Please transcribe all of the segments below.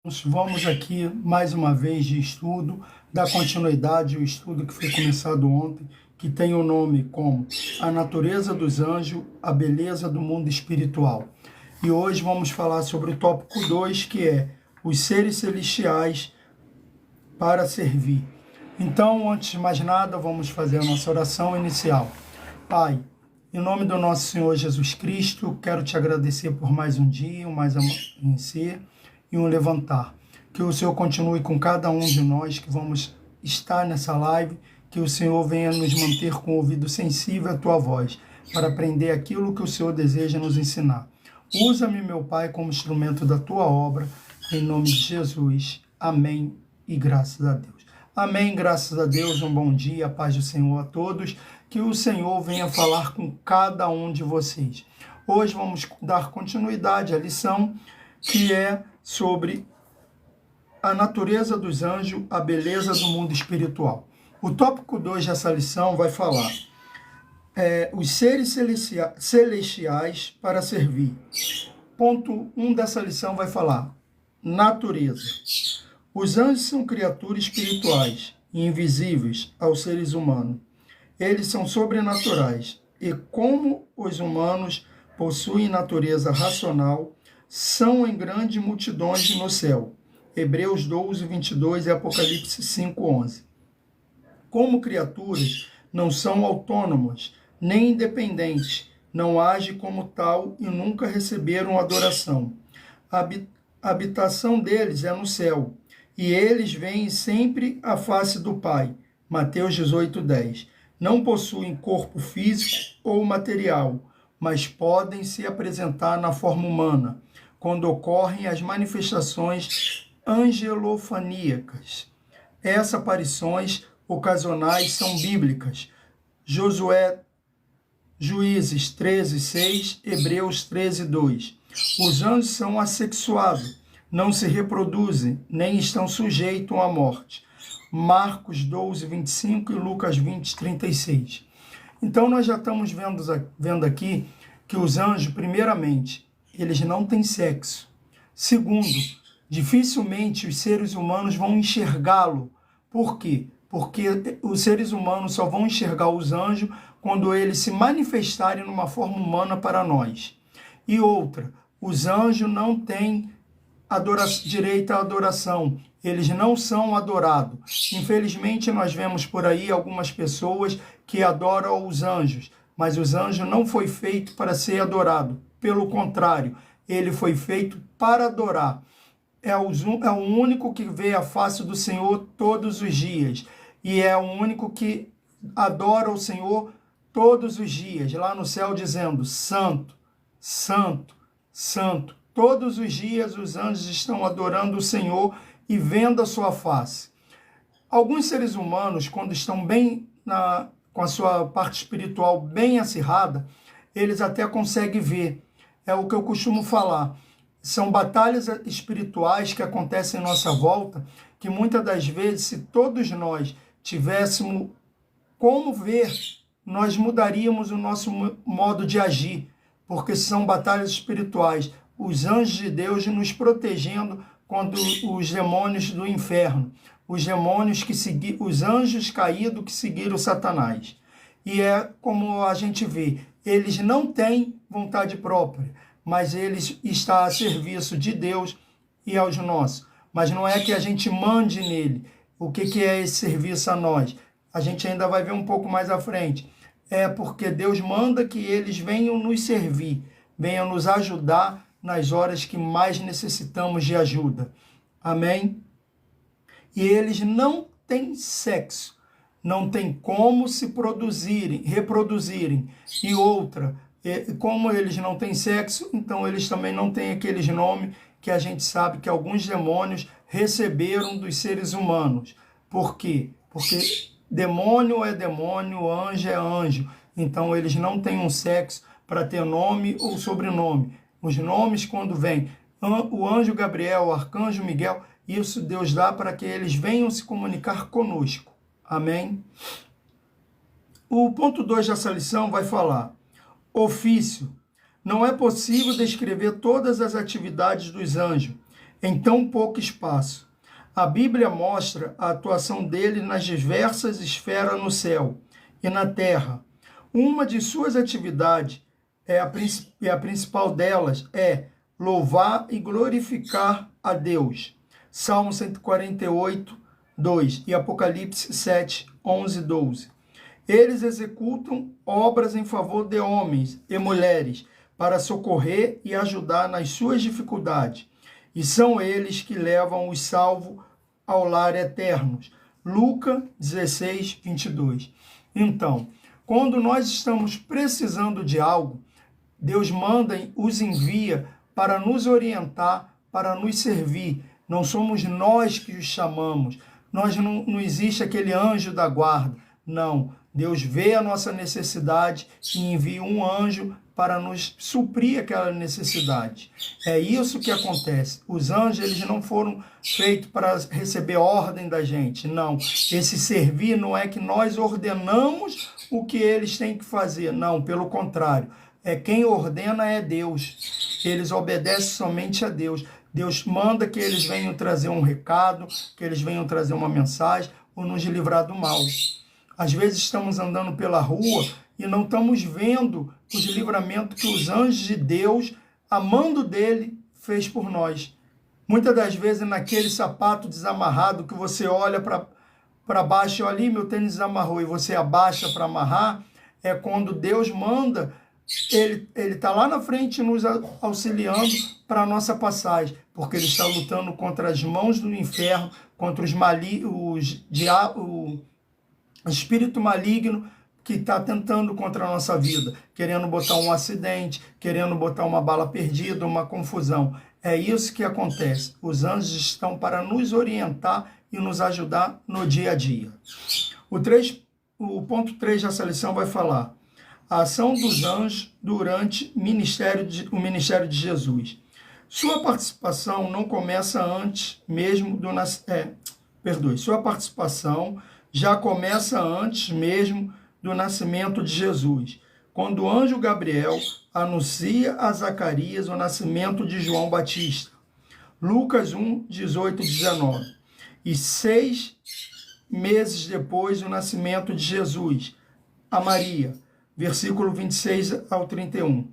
Vamos aqui mais uma vez de estudo, dar continuidade ao estudo que foi começado ontem, que tem o nome como A Natureza dos Anjos, a Beleza do Mundo Espiritual. E hoje vamos falar sobre o tópico 2, que é os seres celestiais para servir. Então, antes de mais nada, vamos fazer a nossa oração inicial. Pai, em nome do nosso Senhor Jesus Cristo, quero te agradecer por mais um dia, mais amanhecer e um levantar. Que o Senhor continue com cada um de nós que vamos estar nessa live, que o Senhor venha nos manter com o ouvido sensível à tua voz, para aprender aquilo que o Senhor deseja nos ensinar. Usa-me, meu Pai, como instrumento da tua obra, em nome de Jesus. Amém e graças a Deus. Amém, graças a Deus, um bom dia, a paz do Senhor a todos, que o Senhor venha falar com cada um de vocês. Hoje vamos dar continuidade à lição, que é sobre a natureza dos anjos, a beleza do mundo espiritual. O tópico 2 dessa lição vai falar os seres celestiais para servir. Ponto 1 dessa lição vai falar natureza. Os anjos são criaturas espirituais e invisíveis aos seres humanos. Eles são sobrenaturais e, como os humanos possuem natureza racional, são em grandes multidões no céu. Hebreus 12, 22 e Apocalipse 5, 11. Como criaturas, não são autônomas, nem independentes, não agem como tal e nunca receberam adoração. A habitação deles é no céu, e eles veem sempre a face do Pai. Mateus 18, 10. Não possuem corpo físico ou material, mas podem se apresentar na forma humana, quando ocorrem as manifestações angelofaníacas. Essas aparições ocasionais são bíblicas. Josué, Juízes 13, 6, Hebreus 13, 2. Os anjos são assexuados, não se reproduzem, nem estão sujeitos à morte. Marcos 12, 25 e Lucas 20, 36. Então, nós já estamos vendo aqui que os anjos, primeiramente, eles não têm sexo. Segundo, dificilmente os seres humanos vão enxergá-lo. Por quê? Porque os seres humanos só vão enxergar os anjos quando eles se manifestarem numa forma humana para nós. E outra, os anjos não têm direito à adoração. Eles não são adorados. Infelizmente, nós vemos por aí algumas pessoas que adoram os anjos, mas os anjos não foi feito para ser adorado. Pelo contrário, ele foi feito para adorar. É o único que vê a face do Senhor todos os dias. E é o único que adora o Senhor todos os dias, lá no céu dizendo, Santo, Santo, Santo. Todos os dias os anjos estão adorando o Senhor e vendo a sua face. Alguns seres humanos, quando estão bem com a sua parte espiritual bem acirrada, eles até conseguem ver. É o que eu costumo falar. São batalhas espirituais que acontecem em nossa volta, que muitas das vezes, se todos nós tivéssemos como ver, nós mudaríamos o nosso modo de agir, porque são batalhas espirituais. Os anjos de Deus nos protegendo contra os demônios do inferno, os demônios os anjos caídos que seguiram Satanás. E é como a gente vê, eles não têm vontade própria, mas eles estão a serviço de Deus e aos nossos. Mas não é que a gente mande nele. O que é esse serviço a nós? A gente ainda vai ver um pouco mais à frente. É porque Deus manda que eles venham nos servir, venham nos ajudar nas horas que mais necessitamos de ajuda. Amém? E eles não têm sexo, não tem como se reproduzirem. E outra, como eles não têm sexo, então eles também não têm aqueles nomes que a gente sabe que alguns demônios receberam dos seres humanos. Por quê? Porque demônio é demônio, anjo é anjo. Então eles não têm um sexo para ter nome ou sobrenome. Os nomes, quando vem o anjo Gabriel, o arcanjo Miguel, isso Deus dá para que eles venham se comunicar conosco. Amém? O ponto 2 dessa lição vai falar ofício. Não é possível descrever todas as atividades dos anjos. em tão pouco espaço. A Bíblia mostra a atuação dele nas diversas esferas no céu e na terra. Uma de suas atividades, a principal delas, é louvar e glorificar a Deus. Salmo 148, 2 e Apocalipse 7, 11, 12. Eles executam obras em favor de homens e mulheres para socorrer e ajudar nas suas dificuldades. E são eles que levam os salvos ao lar eterno. Lucas 16, 22. Então, quando nós estamos precisando de algo, Deus os envia para nos orientar, para nos servir. Não somos nós que os chamamos. Não existe aquele anjo da guarda. Não. Deus vê a nossa necessidade e envia um anjo para nos suprir aquela necessidade. É isso que acontece. Os anjos, eles não foram feitos para receber ordem da gente, não. Esse servir não é que nós ordenamos o que eles têm que fazer, não, pelo contrário. Quem ordena é Deus. Eles obedecem somente a Deus. Deus manda que eles venham trazer um recado, que eles venham trazer uma mensagem ou nos livrar do mal. Às vezes estamos andando pela rua e não estamos vendo os livramentos que os anjos de Deus, amando dele, fez por nós. Muitas das vezes naquele sapato desamarrado que você olha para baixo, olha ali, meu tênis desamarrou, e você abaixa para amarrar, é quando Deus manda, ele está lá na frente nos auxiliando para a nossa passagem, porque ele está lutando contra as mãos do inferno, contra o espírito maligno que está tentando contra a nossa vida, querendo botar um acidente, querendo botar uma bala perdida, uma confusão. É isso que acontece. Os anjos estão para nos orientar e nos ajudar no dia a dia. O ponto 3 dessa lição vai falar a ação dos anjos durante o ministério de Jesus. Sua participação não começa antes mesmo do nascimento. Sua participação já começa antes mesmo do nascimento de Jesus, quando o anjo Gabriel anuncia a Zacarias o nascimento de João Batista. Lucas 1, 18 e 19. E 6 meses depois do nascimento de Jesus, a Maria. Versículo 26 ao 31.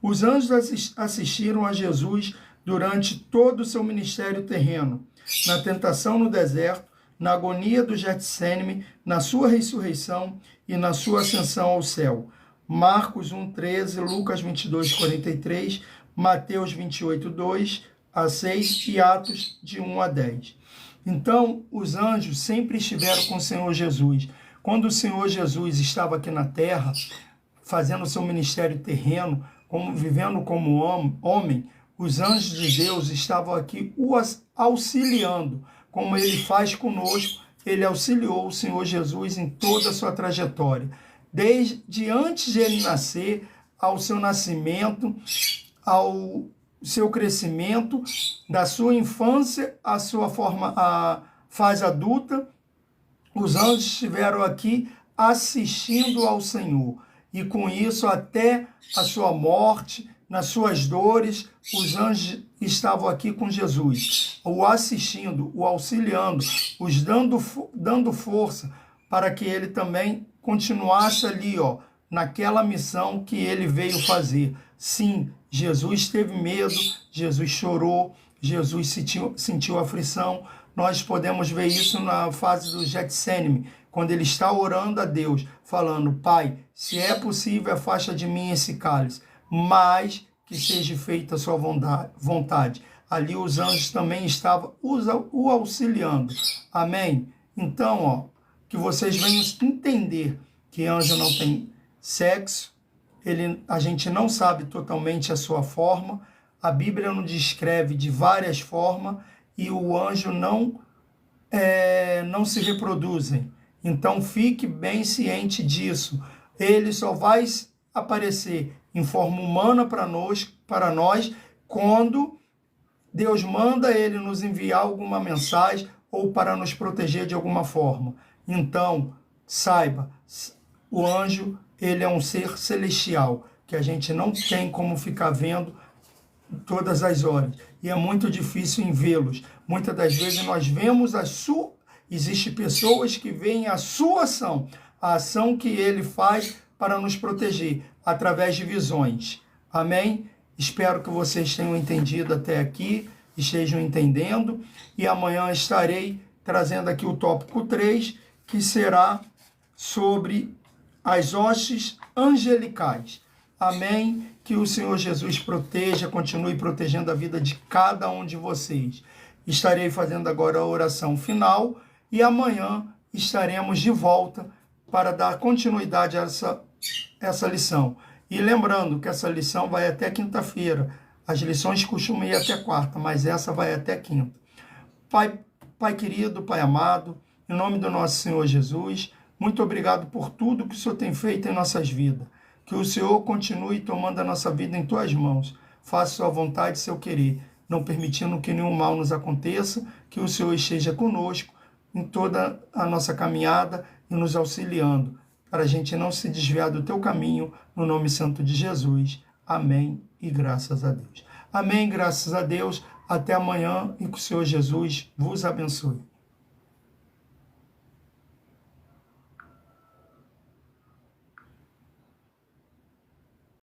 Os anjos assistiram a Jesus durante todo o seu ministério terreno, na tentação no deserto, na agonia do Getsêmani, na sua ressurreição e na sua ascensão ao céu. Marcos 1:13, Lucas 22:43, Mateus 28:2 a 6 e Atos de 1 a 10. Então, os anjos sempre estiveram com o Senhor Jesus. Quando o Senhor Jesus estava aqui na terra, fazendo o seu ministério terreno, vivendo como homem, os anjos de Deus estavam aqui o auxiliando, como ele faz conosco. Ele auxiliou o Senhor Jesus em toda a sua trajetória, desde antes de ele nascer, ao seu nascimento, ao seu crescimento, da sua infância à sua fase adulta. Os anjos estiveram aqui assistindo ao Senhor, e com isso até a sua morte, nas suas dores, os anjos estavam aqui com Jesus, o assistindo, o auxiliando, os dando força para que ele também continuasse ali, naquela missão que ele veio fazer. Sim, Jesus teve medo, Jesus chorou, Jesus sentiu aflição. Nós podemos ver isso na fase do Getsêmani, quando ele está orando a Deus, falando: Pai, se é possível, afasta de mim esse cálice, mas que seja feita a sua vontade. Ali os anjos também estavam o auxiliando. Amém? Então, que vocês venham entender que anjo não tem sexo, a gente não sabe totalmente a sua forma, a Bíblia nos descreve de várias formas, e o anjo não se reproduzem. Então fique bem ciente disso. Ele só vai aparecer em forma humana para nós quando Deus manda ele nos enviar alguma mensagem ou para nos proteger de alguma forma. Então, saiba, o anjo, ele é um ser celestial, que a gente não tem como ficar vendo todas as horas. E é muito difícil em vê-los. Muitas das vezes nós vemos Existem pessoas que veem a sua ação, a ação que ele faz para nos proteger, através de visões. Amém? Espero que vocês tenham entendido até aqui, estejam entendendo. E amanhã estarei trazendo aqui o tópico 3, que será sobre as hostes angelicais. Amém? Que o Senhor Jesus proteja, continue protegendo a vida de cada um de vocês. Estarei fazendo agora a oração final e amanhã estaremos de volta para dar continuidade a essa lição. E lembrando que essa lição vai até quinta-feira. As lições costumam ir até quarta, mas essa vai até quinta. Pai querido, Pai amado, em nome do nosso Senhor Jesus, muito obrigado por tudo que o Senhor tem feito em nossas vidas. Que o Senhor continue tomando a nossa vida em Tuas mãos. Faça Sua vontade e Seu querer, não permitindo que nenhum mal nos aconteça, que o Senhor esteja conosco em toda a nossa caminhada e nos auxiliando, para a gente não se desviar do Teu caminho, no nome santo de Jesus. Amém e graças a Deus. Amém, graças a Deus. Até amanhã e que o Senhor Jesus vos abençoe.